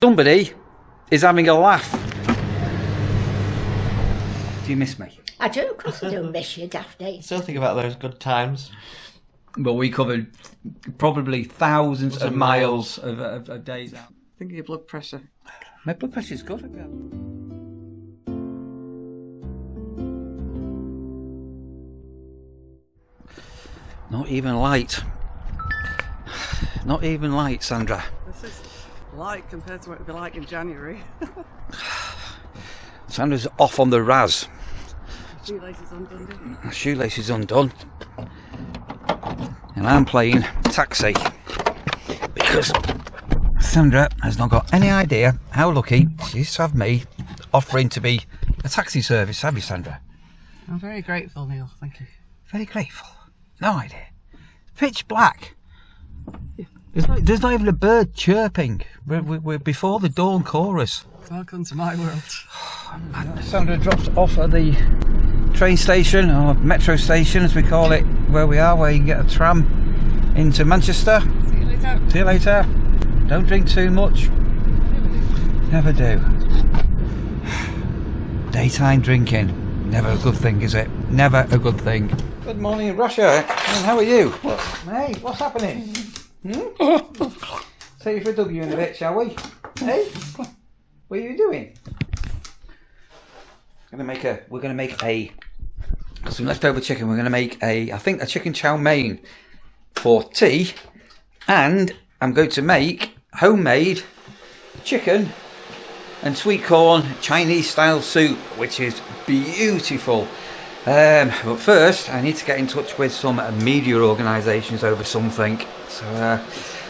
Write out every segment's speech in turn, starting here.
Somebody is having a laugh. Do you miss me? I do, of course I do miss you, Daphne. Still think about those good times. But we covered probably thousands of miles of days out. Think of your blood pressure. My blood pressure's good. Not even light. Not even light, Sandra. This is light compared to what it would be like in January. Sandra's off on the Raz. Shoelaces undone, didn't you? Shoelaces undone. And I'm playing taxi. Because Sandra has not got any idea how lucky she is to have me offering to be a taxi service. Have you, Sandra? I'm very grateful, Neil. Thank you. Very grateful. No idea. Pitch black. There's not even a bird chirping. We're before the dawn chorus. Welcome to my world. Sandra drops off at the train station, or metro station as we call it, where we are, where you can get a tram into Manchester. See you later. See you later. Don't drink too much. Never do. Daytime drinking. Never a good thing, is it? Never a good thing. Good morning, Russia. And how are you? Hey, what's happening? Take you for a W in a bit, shall we? Hey? What are you doing? We're gonna make some leftover chicken. We're gonna make I think a chicken chow mein for tea, and I'm going to make homemade chicken and sweet corn Chinese style soup, which is beautiful. But first I need to get in touch with some media organisations over something. So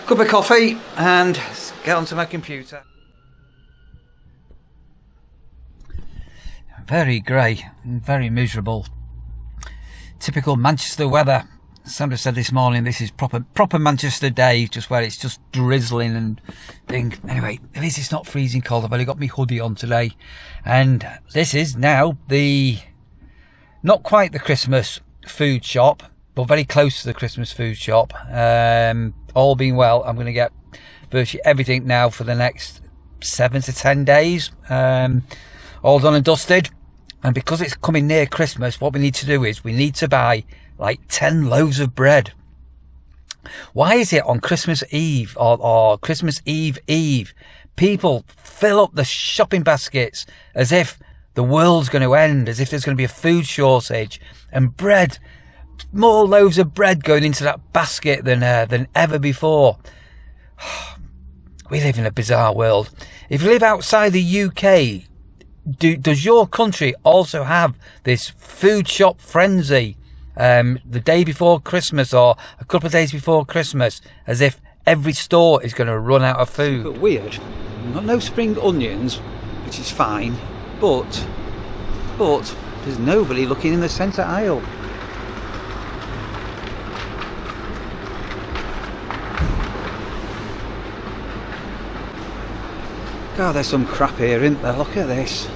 cup of coffee and get onto my computer. Very grey and very miserable. Typical Manchester weather. Sandra said this morning this is proper Manchester day, just where it's just drizzling and thing. Anyway, at least it's not freezing cold. I've only got my hoodie on today, and this is now not quite the Christmas food shop, but very close to the Christmas food shop. All being well, I'm going to get virtually everything now for the next 7 to 10 days. All done and dusted. And because it's coming near Christmas, what we need to do is we need to buy like 10 loaves of bread. Why is it on Christmas Eve or Christmas Eve, people fill up the shopping baskets as if the world's going to end, as if there's going to be a food shortage, and bread, more loaves of bread going into that basket than ever before. We live in a bizarre world. If you live outside the UK, does your country also have this food shop frenzy the day before Christmas or a couple of days before Christmas, as if every store is going to run out of food? But weird. We've got no spring onions, which is fine, but there's nobody looking in the centre aisle. God, there's some crap here, isn't there? Look at this.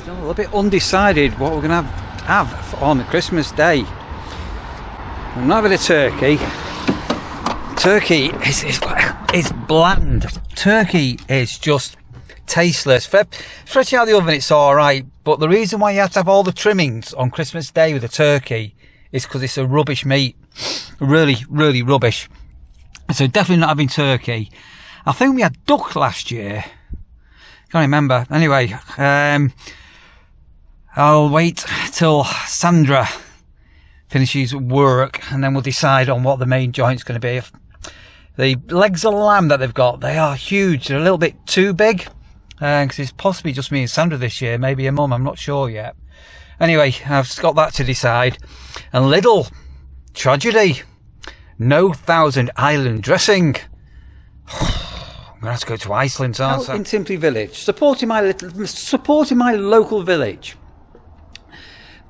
Still a little bit undecided what we're going to have on the Christmas day. I'm not having a turkey. Turkey is bland. Turkey is just tasteless. Fresh out of the oven, it's alright, but the reason why you have to have all the trimmings on Christmas Day with a turkey is because it's a rubbish meat. Really, really rubbish. So definitely not having turkey. I think we had duck last year. Can't remember. Anyway, I'll wait till Sandra finishes work and then we'll decide on what the main joint's going to be. The legs of lamb that they've got, they are huge. They're a little bit too big. Because it's possibly just me and Sandra this year, maybe a mum, I'm not sure yet. Anyway, I've got that to decide. And little tragedy, no Thousand Island dressing. I'm going to have to go to Iceland, aren't I? In Simply Village, supporting my local village.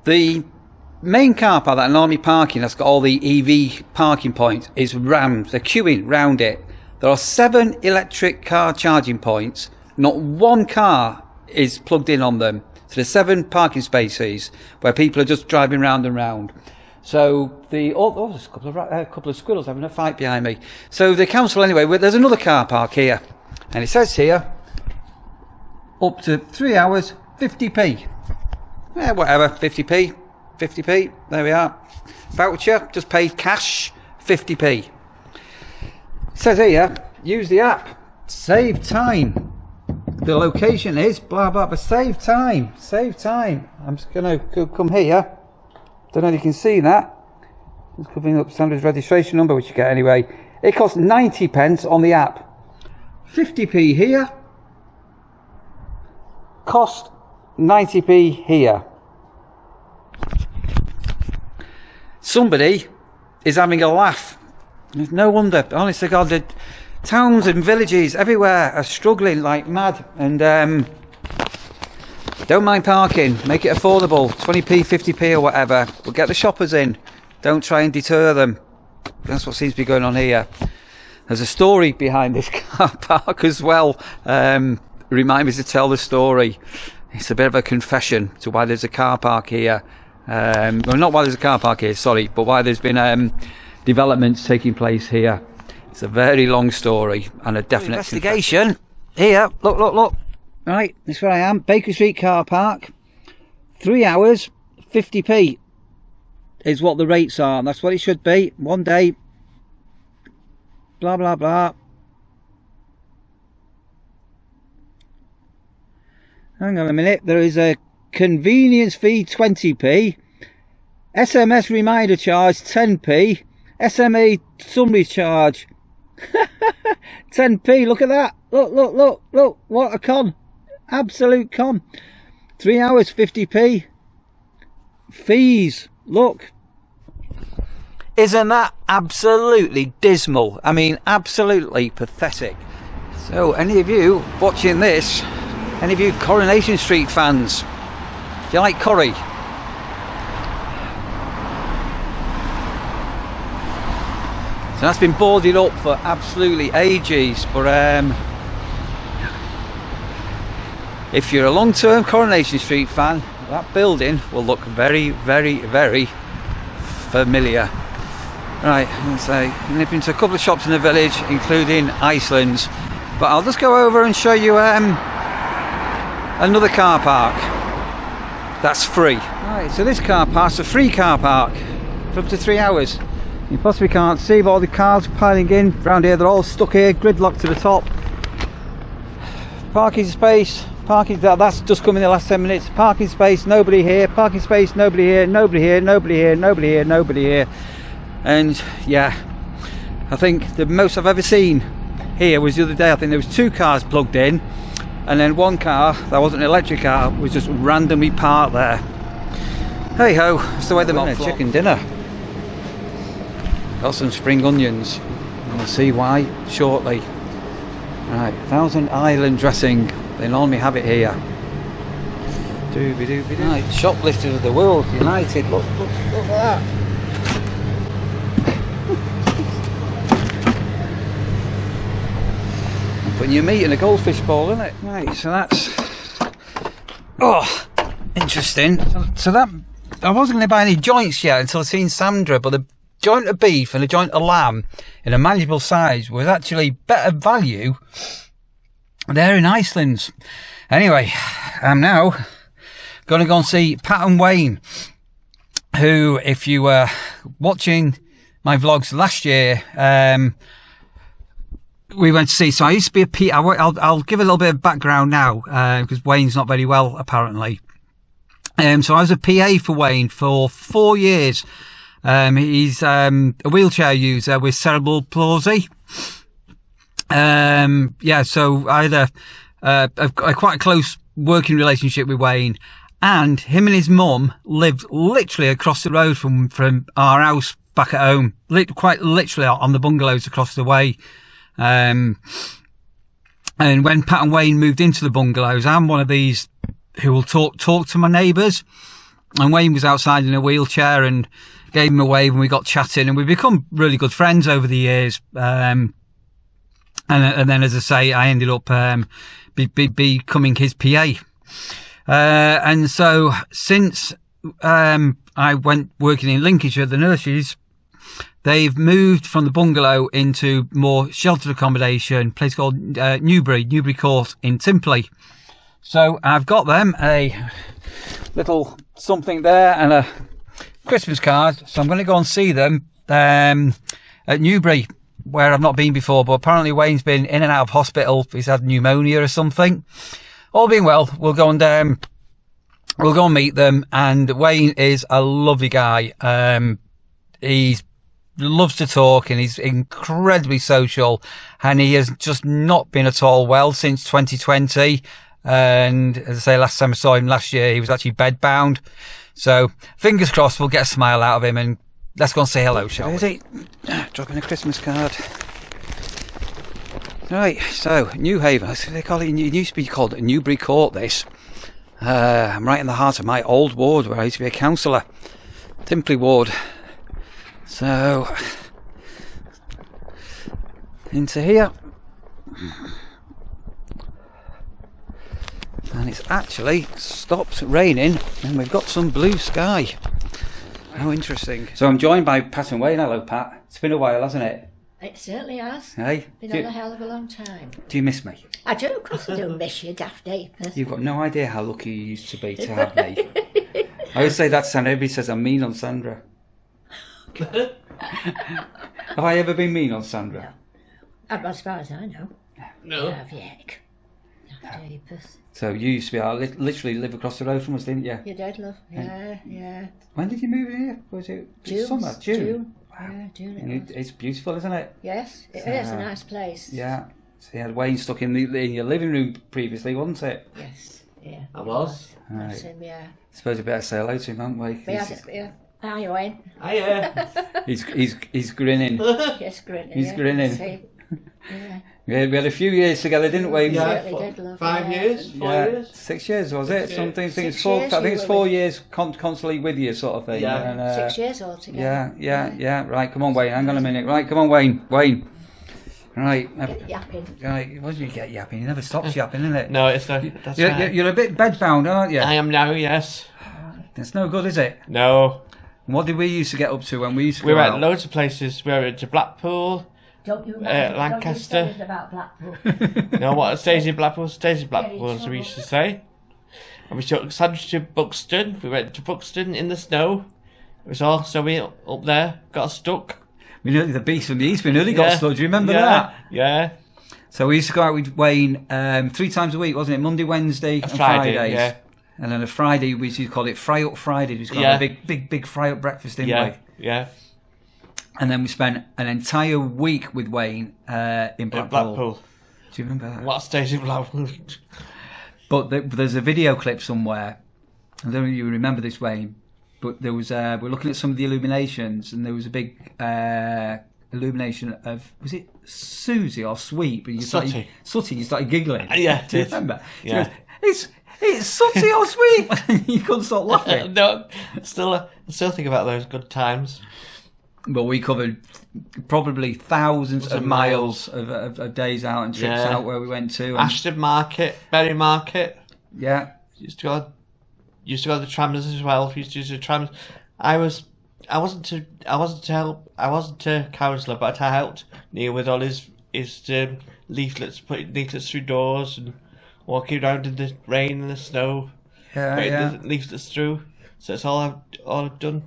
The main car park that normally parking, that's got all the EV parking points, is rammed. They're queuing round it. There are 7 electric car charging points. Not one car is plugged in on them. So there's 7 parking spaces where people are just driving round and round. So there's a couple of squirrels having a fight behind me. So the council, anyway, there's another car park here, and it says here, up to 3 hours, 50p. Yeah, whatever, 50p, there we are. Voucher, just pay cash, 50p. It says here, use the app, save time. The location is blah blah, but save time. I'm just going to come here. Don't know if you can see that. It's covering up Sandra's registration number, which you get anyway. It costs 90p on the app. 50p here. Cost 90p here. Somebody is having a laugh. No wonder. Honest to God, the towns and villages everywhere are struggling like mad. And don't mind parking, make it affordable, 20p, 50p or whatever, but get the shoppers in, don't try and deter them. That's what seems to be going on here. There's a story behind this car park as well. Remind me to tell the story. It's a bit of a confession to why there's a car park here. Well, not why there's a car park here, sorry, but why there's been developments taking place here. It's a very long story and a definite investigation. Here, look. Right, this is where I am. Baker Street car park. 3 hours, 50p is what the rates are. And that's what it should be. 1 day. Blah, blah, blah. Hang on a minute. There is a convenience fee, 20p. SMS reminder charge, 10p. SMA summary charge, 10p. Look at that. Look. What a con. Absolute con. 3 hours, 50p. Fees. Look. Isn't that absolutely dismal? I mean, absolutely pathetic. So, any of you watching this, any of you Coronation Street fans, do you like curry? So that's been boarded up for absolutely ages, but if you're a long-term Coronation Street fan, that building will look very, very, very familiar. Right, let's say nip into a couple of shops in the village, including Iceland's, but I'll just go over and show you another car park that's free. Right, so this car park's a free car park for up to 3 hours. You possibly can't see, but all the cars piling in around here, they're all stuck here, gridlocked to the top. Parking space, that's just come in the last 10 minutes. Parking space, nobody here. Parking space, nobody here, nobody here, nobody here, nobody here, nobody here. And yeah, I think the most I've ever seen here was the other day. I think there was 2 cars plugged in, and then 1 car that wasn't an electric car was just randomly parked there. Hey ho, that's the way they're on chicken dinner. Got some spring onions, and we'll see why shortly. Right, Thousand Island dressing, they normally have it here. Doobie. Right, shoplifters of the world united. Look at that. Putting your meat in a goldfish bowl, isn't it? Right, so that's interesting. So that I wasn't going to buy any joints yet until I seen Sandra, but the joint of beef and a joint of lamb in a manageable size was actually better value there in Iceland. Anyway, I'm now going to go and see Pat and Wayne, who, if you were watching my vlogs last year, we went to see. So I used to be a PA. I'll give a little bit of background now, because Wayne's not very well apparently. So I was a PA for Wayne for 4 years. He's a wheelchair user with cerebral palsy. So I had a quite a close working relationship with Wayne, and him and his mum lived literally across the road from our house back at home, quite literally on the bungalows across the way. And when Pat and Wayne moved into the bungalows, I'm one of these who will talk to my neighbours, and Wayne was outside in a wheelchair and gave him a wave, and we got chatting, and we've become really good friends over the years. And then, as I say, I ended up becoming his PA. And so since I went working in Lincolnshire, the nurseries, they've moved from the bungalow into more sheltered accommodation, a place called Newbury Court in Timpley. So I've got them a little something there and a Christmas card. So I'm going to go and see them at Newbury, where I've not been before. But apparently Wayne's been in and out of hospital. He's had pneumonia or something. All being well, we'll go and meet them. And Wayne is a lovely guy. He loves to talk and he's incredibly social, and he has just not been at all well since 2020. And as I say, last time I saw him last year, he was actually bedbound. So fingers crossed we'll get a smile out of him, and let's go and say hello, shall we? Is he dropping a Christmas card? Right, so New Haven, they call it. It used to be called Newbury Court. This. I'm right in the heart of my old ward where I used to be a councillor, Timpley Ward. So into here, and it's actually stopped raining, and we've got some blue sky. How interesting. So I'm joined by Pat and Wayne. Hello, Pat. It's been a while, hasn't it? It certainly has. Hey, Been on a hell of a long time. do you miss me? I do, of course I do miss you, daft apers. You've got no idea how lucky you used to be to have me. I always say that to Sandra. Everybody says I'm mean on Sandra. Have I ever been mean on Sandra? As far as I know. No. You have, yuck. Daft apers. So you used to be able to literally live across the road from us, didn't you? You did, love. Yeah. When did you move in here? Was it summer? June. Wow. Yeah, June And it's beautiful, isn't it? Yes, it is a nice place. Yeah. So you had Wayne stuck in your living room previously, wasn't it? Yes, yeah. I was. That's him, yeah. Suppose we better say hello to him, haven't we? We had it, yeah. How you, Wayne? Hiya. He's grinning. Yes, grinning. He's grinning. See? Yeah. We had a few years together, didn't we? Yeah, certainly did, love. 5 Yeah. years, 4 years. 6 years, was it? Something. I think it's 6 four. years I think you it's were 4 with- years constantly with you, sort of thing. Yeah. And, 6 years altogether. Yeah. Right, come on, Wayne. Hang on a minute. Right, come on, Wayne. Right. Yapping. Right. What do you get yapping? He never stops yapping, isn't it? No, it's not. That's right. You're a bit bedbound, aren't you? I am now, yes. It's no good, is it? No. What did we used to get up to when we used to We go were at out? loads of places. We went to Blackpool. Don't you Lancaster. Don't you about Blackpool. No, what stays in Blackpool stays in Blackpool, as we used to say. And we took Sandra to Buxton. We went to Buxton in the snow. It was all snowy up there. Got stuck. We nearly the beast from the east. We nearly got stuck. Do you remember that? Yeah. So we used to go out with Wayne 3 times a week, wasn't it? Monday, Wednesday, and Fridays. Yeah. And then a Friday, we used to call it Fry Up Friday. We used to have a big fry up breakfast, didn't we? Yeah. And then we spent an entire week with Wayne in Blackpool. Do you remember that? What stays in Blackpool? But there's a video clip somewhere. I don't know if you remember this, Wayne. But there was we're looking at some of the illuminations, and there was a big illumination of, was it Susie or Sweet? But Sooty. Sooty. You started giggling. Yeah. Do you remember? Yeah. She goes, it's Sooty or Sweet. You couldn't stop laughing. No, I still think about those good times. But we covered probably thousands of miles of days out and trips out where we went to. And, Ashton Market, Berry Market. yeah. Used to go to the trams as well. Used to use the trams. I wasn't a counsellor, but I helped Neil with all his leaflets, putting leaflets through doors and walking around in the rain and the snow, putting the leaflets through. So it's all I've done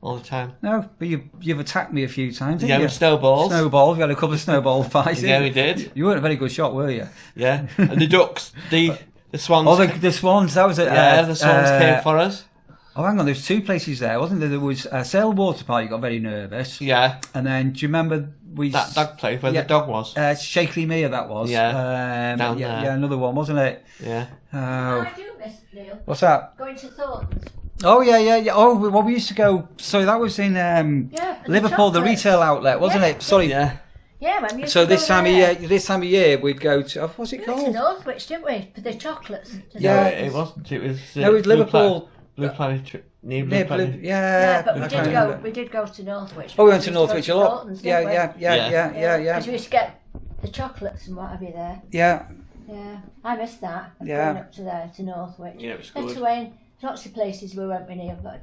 all the time. No, but you've attacked me a few times, didn't Yeah, you? with snowballs. Snowballs. We had a couple of snowball fights. Yeah, we did. You weren't a very good shot, were you? Yeah, and the ducks, the swans. Oh, the swans. That was it. Yeah, the swans came for us. Oh, hang on. There's 2 places there, wasn't there? There was Sail Water Park. You got very nervous. Yeah. And then, do you remember That dog place where the dog was. Shakely Mere, that was. Yeah. Down there. Yeah, another one, wasn't it? Yeah. Oh. I do miss Neil. What's that? Going to Thornton's. Oh, yeah. Oh, well, we used to go. So that was in the Liverpool, the chocolates. retail outlet, wasn't it? Sorry. Yeah. Yeah, when we used So to go this time there. of year, we'd go to. What's it We went to called? Northwich, didn't we? For the chocolates. To Yeah, Thornton's. It wasn't. It was. No, it was Liverpool. Blue Planet. Near Near Blue Planet. Yeah, but I we can't did remember. go. We did go to Northwich. Oh, we went to used Northwich a lot. Thornton's, Yeah. didn't we? Yeah. Because we used to get the chocolates and what have you there. Yeah. Yeah, I missed that. Yeah. Going up to there to Northwich. Yeah, it was Then good. to Wayne, lots of places we went with Neil, but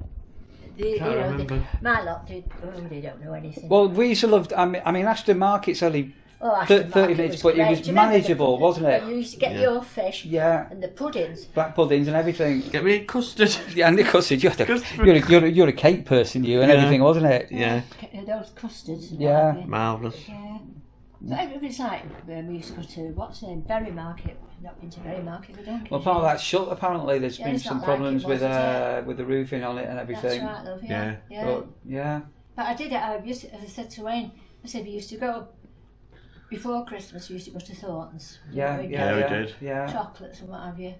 Can't remember. my lot did. Oh, they don't know anything. Well, we used to love. I mean, Ashton Market's only Ashton 30 Market minutes, was but it great. was Do you remember manageable, wasn't it? You used to get Yeah. your fish Yeah. and the puddings. Black puddings and everything. Get me custard. Yeah, and the custard. Custard. You're a cake person, you, and Yeah. everything, wasn't it? Yeah. Those custards and Yeah. what have you. Marvellous. Yeah. So it was like we used to go to what's the name, Berry Market. Not been to Berry Market, we don't. Well, part of that shut. Apparently, there's Yeah, been it's some not like problems it was, is it? with the roofing on it and That's everything. right, love. Yeah. Yeah. But yeah, But I did it. I used to, as I said to Wayne, I said we used to go before Christmas. We used to go to Thornton's. yeah, We'd yeah, we get yeah, did. yeah. chocolates and what have you.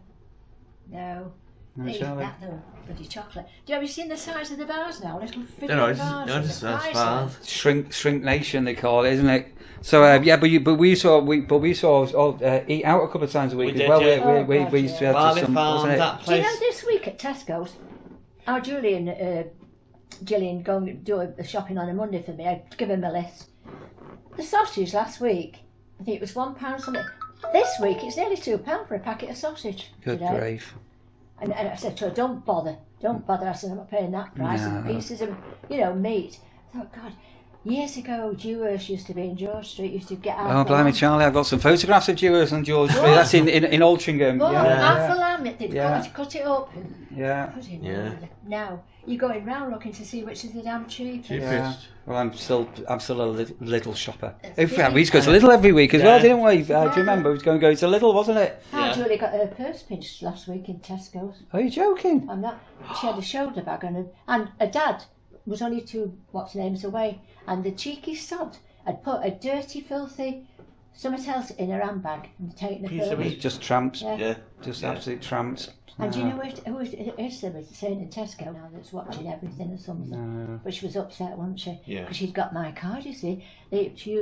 No. No, They shall we? that though, bloody chocolate. Have you seen the size of the bars now? Little fiddly No, it's bars. no, and it's the not price far. on them. Shrink Nation, they call it, isn't it? So yeah, but we saw eat out a couple of times a week We as did, well. yeah. Oh, We God, used to yeah. have Barley some, Farm, wasn't it? that Do you place. know this week at Tesco's, our Gillian go and do the shopping on a Monday for me. I give him a list. The sausage last week, I think it was £1 something. This week it's nearly £2 for a packet of sausage. Good today. grief. And I said to her, don't bother. I said, I'm not paying that price. And No. pieces of, meat. I thought, God, years ago, Dewhurst used to be in George Street, used to get out. Oh, blimey, Charlie, I've got some photographs of Dewhurst on George Street. That's in Altrincham. Well, Yeah, half a lamb, they'd Yeah. cut it up and yeah. put it in. Yeah. Now, you're going round looking to see which is the damn cheapest. Cheap. Yeah. Well, I'm still a little shopper. It's In fact, we used to go to really- Lidl every week as well, Yeah. didn't we? Do you remember? We was going to go to Lidl, wasn't it? How Yeah. Julie got her purse pinched last week in Tesco's. Are you joking? I'm not. She had a shoulder bag and her dad was only two names away, and the cheeky sod had put a dirty, filthy something else in her handbag and taken Piece the of purse. meat. Just tramps. Yeah. Yeah. Just Yeah. absolute tramps. And do you know who is there was saying in Tesco now that's watching everything or something? No. But she was upset, wasn't she? Yeah. Because she'd got my card, you see. She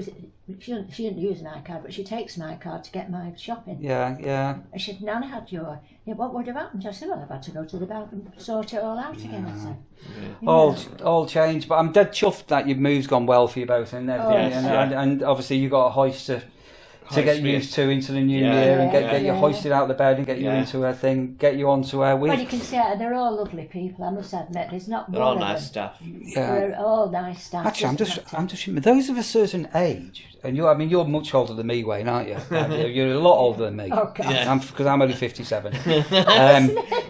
didn't use my card, but she takes my card to get my shopping. Yeah, yeah. And she said, Nana had your... Yeah, what would have happened? I said, well, I've had to go to the bank and sort it all out again. I said. All changed, but I'm dead chuffed that your move's gone well for you both and everything. Yes, and obviously you got a hoist to get me. used to into the new Yeah. year and get Yeah. you hoisted out of the bed and get you Yeah. into a thing, get you onto a Well, you week. can see it, they're all lovely people, I must admit. There's not They're one all of nice them. staff. Yeah. They're all nice staff. Actually, I'm doesn't just matter. those of a certain age, and you're much older than me, Wayne, aren't you? You're a lot older than me. Oh, God. Yeah. Because I'm only 57.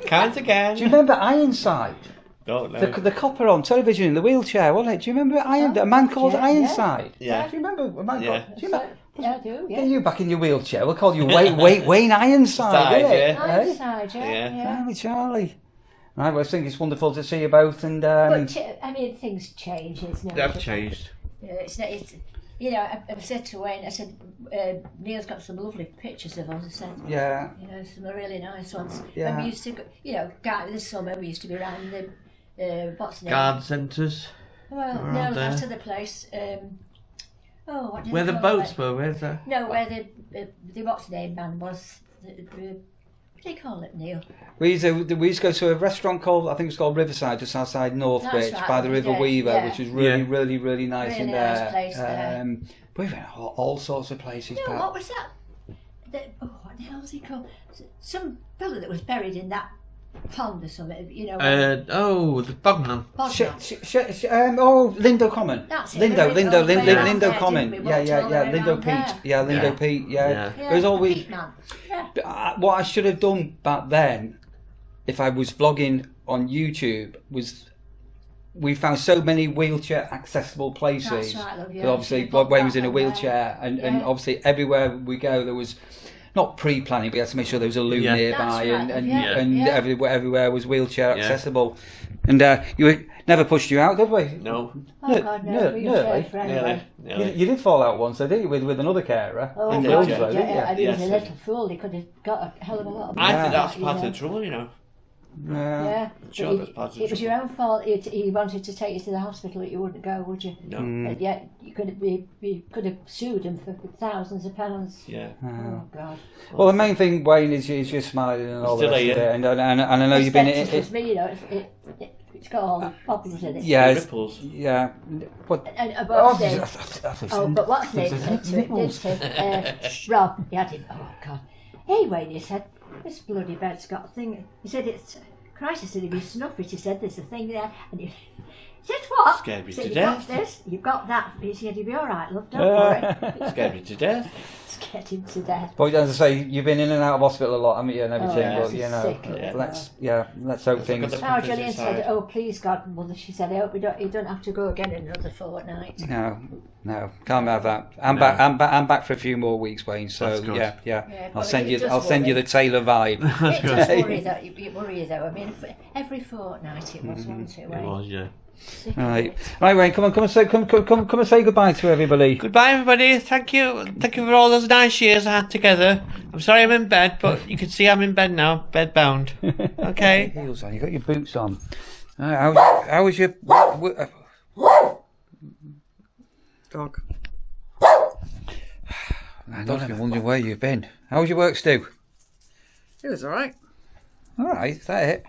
Count again. Do you remember Ironside? Don't know. The copper on television in the wheelchair, wasn't it? Do you remember a man called yeah, Ironside? Yeah. Do you remember a man Yeah. called? Do you remember? Yeah, I do, Get yeah. you back in your wheelchair. We'll call you Wayne Ironside, Side, innit? yeah. Eh? Ironside, yeah. Yeah. yeah. Blimey, Charlie. Right, well, I think it's wonderful to see you both, and But, I mean, things change, isn't it? They've changed. It's I said to Wayne, I said, Neil's got some lovely pictures of us. I said, yeah, some really nice ones. Yeah. When we used to go, this summer we used to be around the, what's the name? Garden centres. Well, around no, there. that's the place. What did Where they the call boats it? were, where's that? No, where the what's the name man was. What do they call it, Neil? we used to go to a restaurant called, I think it's called Riverside, just outside Northwich, That's right, by the River yeah, Weaver, yeah. which was really, Yeah. really, really nice Really in nice there. place there. We went all sorts of places. No, Pat. what was that? What the hell was he called? Some fella that was buried in that pond or something, The Bogman. Lindo Common. That's it, Lindo, we went all the way around Lindo there, Common. didn't we? Yeah, Walked yeah, all the yeah. way Lindo around Pete. there. Yeah, Lindo Yeah. Pete. Yeah. Yeah. It was always. Peak man. Yeah. What I should have done back then, if I was vlogging on YouTube, was we found so many wheelchair accessible places. That's right, love, yeah. But obviously, Put Wayne was that in a on there. wheelchair, and Yeah. obviously everywhere we go there was. Not pre-planning, but you had to make sure there was a loo Yeah. nearby, That's right, and yeah, and yeah. everywhere was wheelchair Yeah. accessible. And you never pushed you out, did we? No. Oh God, no, No, we nearly. were for anyway. Nearly. You did fall out once, didn't you, with another carer? Oh in did, God, Hillsborough, didn't you? and he was Yes. a little fool. He could have got a hell of a lot of I think money, that's you part know. of the trouble, you know. Yeah, Sure, But that's part of the it was your own fault. He wanted to take you to the hospital, but you wouldn't go, would you? No. And yet you could have sued him for thousands of pounds. Yeah. Oh God! Well, the main thing, Wayne, is you're smiling and all the Still rest here. of it. And I know you've been... It's me, it's got all the problems in it. Yeah, The it's- ripples. yeah. But, And what's name? oh, Oh, but what's name said to it, didn't he? Rob, he had him. Oh God! Hey, Wayne, he said, this bloody bed's got a thing. He said, it's... Christ, he said, if you snuff it, he said, there's a thing there. And he said, what? Scared me He said, to you've death. got this, you've got that. He said, you'll be all right, love, don't worry. Scared me to death. Scared him to death. But as I say, you've been in and out of hospital a lot, haven't you, and everything. yeah. But you know, Sick, yeah. let's hope things. got Now Because Gillian said, inside. oh, please, God, Mother, she said, I hope you don't have to go again in another fortnight. No, can't have that. I'm back for a few more weeks, Wayne. So That's good. yeah. I'll but send it you. does I'll send you worry. the Taylor vibe. It does worry though. I mean, every fortnight it was, wasn't it, It Wayne? was, yeah. Sick of Right, it. right, Wayne. Come and say goodbye to everybody. Goodbye, everybody. Thank you for all those nice years I had together. I'm sorry I'm in bed, but you can see I'm in bed now, bed bound. Okay. Heels on. You got your boots on. How was your? Dog. I've been wondering where you've been. How was your work, Stu? It was alright. All right, is that it?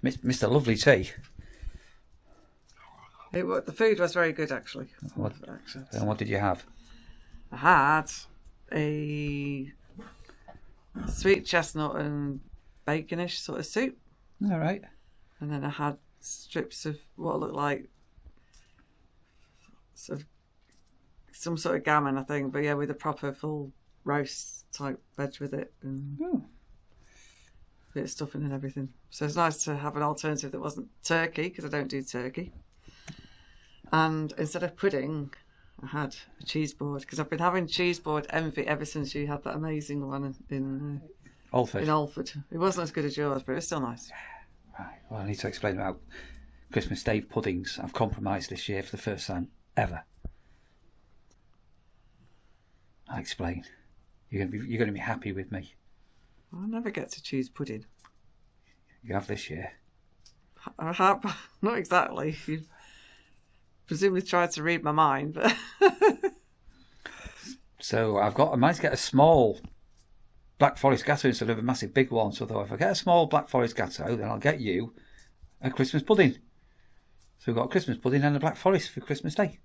Mr. Lovely Tea. The food was very good, actually. What? Actually. And what did you have? I had a sweet chestnut and baconish sort of soup, All right. and then I had strips of what looked like sort of some sort of gammon, I think, but yeah, with a proper full roast type veg with it and Oh. a bit of stuffing and everything. So it's nice to have an alternative that wasn't turkey, because I don't do turkey. And instead of pudding, I had a cheese board, because I've been having cheese board envy ever since you had that amazing one in Alford. Alford. It wasn't as good as yours, but it was still nice. Right. Well, I need to explain about Christmas Day puddings. I've compromised this year for the first time ever. I'll explain. You're going to be happy with me. I never get to choose pudding. You have this year. I have, not exactly. You presumably tried to read my mind, but So I managed to get a small Black Forest Gatto instead of a massive big one. So I thought, if I get a small Black Forest Gatto, then I'll get you a Christmas pudding. So we've got a Christmas pudding and a Black Forest for Christmas Day.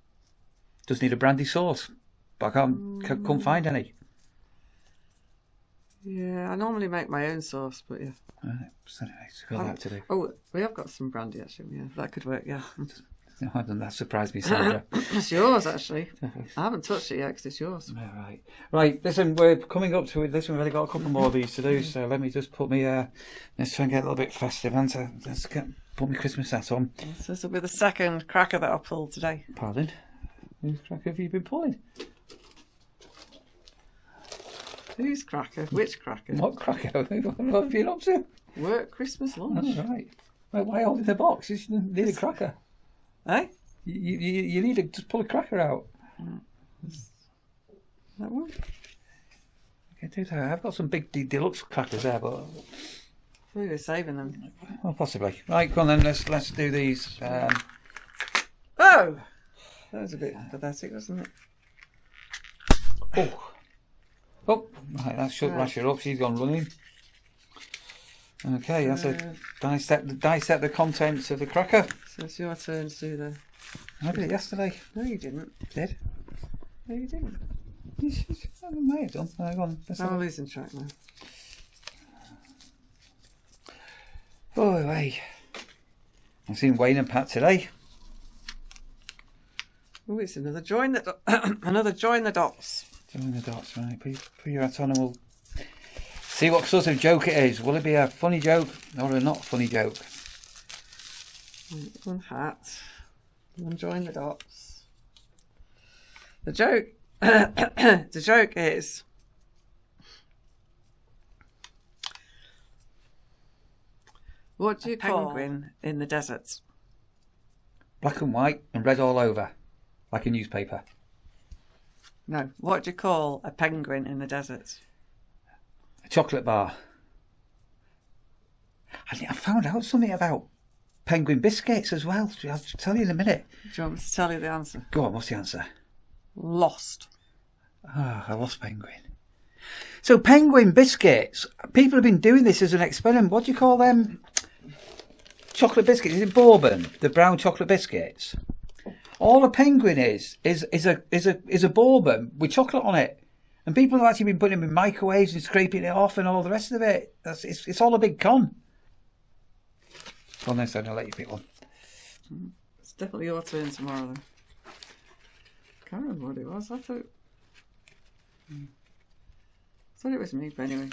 Just need a brandy sauce, but I can't find any. yeah, I normally make my own sauce, but yeah. Right, so anyway, so got that to do. Oh, we have got some brandy actually. Yeah, that could work. Yeah, That surprised me, Sandra. it's yours actually. I haven't touched it yet because it's yours. Right. Listen, we're coming up to it. Listen, we've only got a couple more of these to do, so let me just put me. Let's try and get a little bit festive, and put my Christmas hat on. So this will be the second cracker that I pulled today. Pardon? Whose cracker have you been pulling? Whose cracker? Which cracker? What cracker? What have you been up to? Work Christmas lunch. Oh, right. Well, why hold in the box? You shouldn't need a cracker. Eh? You need to just pull a cracker out. That one? Okay, do that. I've got some big deluxe crackers there, but We were saving them. well, possibly. Right, go on then. Let's do these. Oh, that was a bit pathetic, wasn't it? Oh, right. That should rush her up. She's gone running. Okay, that's a dissect the contents of the cracker. So it's your turn to do the. I did it yesterday. No, you didn't. Did? No, you didn't. I may have done. Go on. Let's have I'm a- losing track now. Oh, hey. I've seen Wayne and Pat today. Oh, it's another join the another join the dots. Join the dots, right? Put your hat on and we'll see what sort of joke it is. Will it be a funny joke or a not funny joke? One hat. One join the dots. The joke. The joke is. What do you call penguin in the desert? Black and white and red all over, like a newspaper. No. What do you call a penguin in the desert? A chocolate bar. I found out something about penguin biscuits as well. I'll tell you in a minute. Do you want me to tell you the answer? Go on, what's the answer? Lost. I lost penguin. So penguin biscuits, people have been doing this as an experiment. What do you call them? Chocolate biscuits. Is it bourbon? The brown chocolate biscuits. All a penguin is a bourbon with chocolate on it, And people have actually been putting them in microwaves and scraping it off and all the rest of it. It's all a big con. Go on then, Sandra, I'll let you pick one. It's definitely your turn tomorrow then. Can't remember what it was. I thought it was me, but anyway.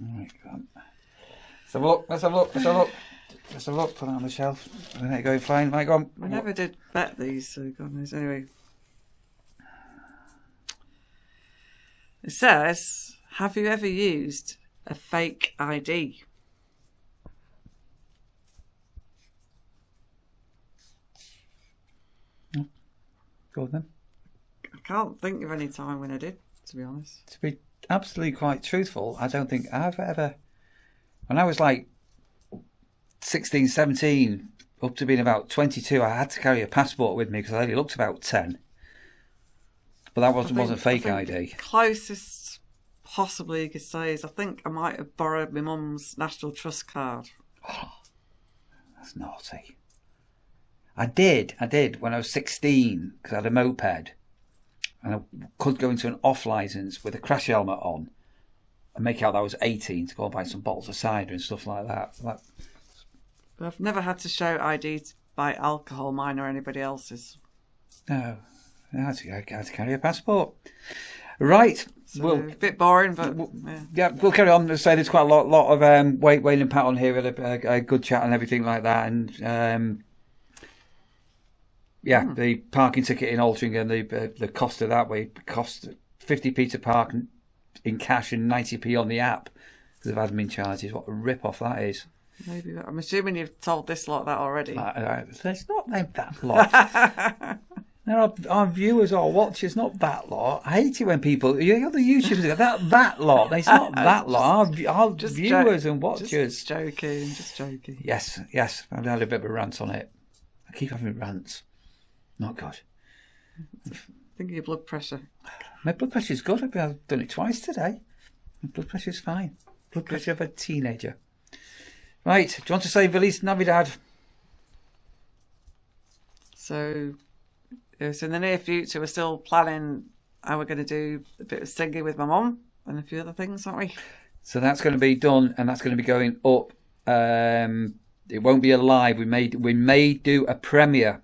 Alright, go on. Let's have a look, let's have a look, let's have a look. Let's have a look, put it on the shelf. Let it go fine. Right, go on. I never did bet these, so God knows. Anyway. It says, have you ever used a fake ID? Go on then. I can't think of any time when I did, to be honest. To be absolutely quite truthful, I don't think I've ever... When I was like 16, 17, up to being about 22, I had to carry a passport with me because I only looked about 10. But that wasn't fake ID. Closest possibly you could say is I think I might have borrowed my mum's National Trust card. Oh, that's naughty. I did when I was 16 because I had a moped and I could go into an off licence with a crash helmet on and make out that I was 18 to go and buy some bottles of cider and stuff like that. But I've never had to show ID to buy alcohol, mine or anybody else's. No, I had to carry a passport. Right. So, a bit boring, but yeah, we'll carry on. As I say, there's quite a lot of Wayne and Pat on here with a good chat and everything like that. And the parking ticket in Altrincham, the cost of that way cost 50p to park in cash and 90p on the app because of admin charges. What a rip-off that is. Maybe. I'm assuming you've told this lot that already. It's not that lot. Our viewers or watchers, not that lot. I hate it when people, you know, the YouTubers go, that lot. It's not that lot. Our viewers and watchers. Just joking. Yes. I've had a bit of a rant on it. I keep having rants. Not good. Think of your blood pressure. My blood pressure's good. I've done it twice today. My blood pressure's fine. Blood pressure of a teenager. Right. Do you want to say Feliz Navidad? So in the near future, we're still planning how we're going to do a bit of singing with my mum and a few other things, aren't we? So that's going to be done, and that's going to be going up. It won't be a live. We may do a premiere,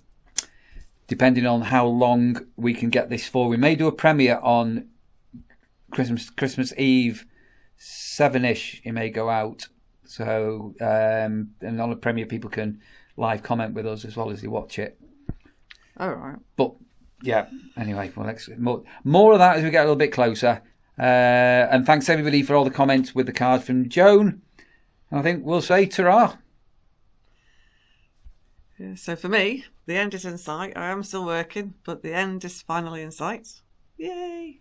depending on how long we can get this for. We may do a premiere on Christmas Eve, 7ish. It may go out. So, and on a premiere, people can live comment with us as well as they watch it. All right. But yeah, anyway, well, more of that as we get a little bit closer. And thanks everybody for all the comments with the card from Joan. And I think we'll say ta-ra. Yeah, so for me, the end is in sight. I am still working, but the end is finally in sight. Yay!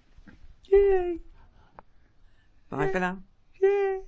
Bye for now. Yay!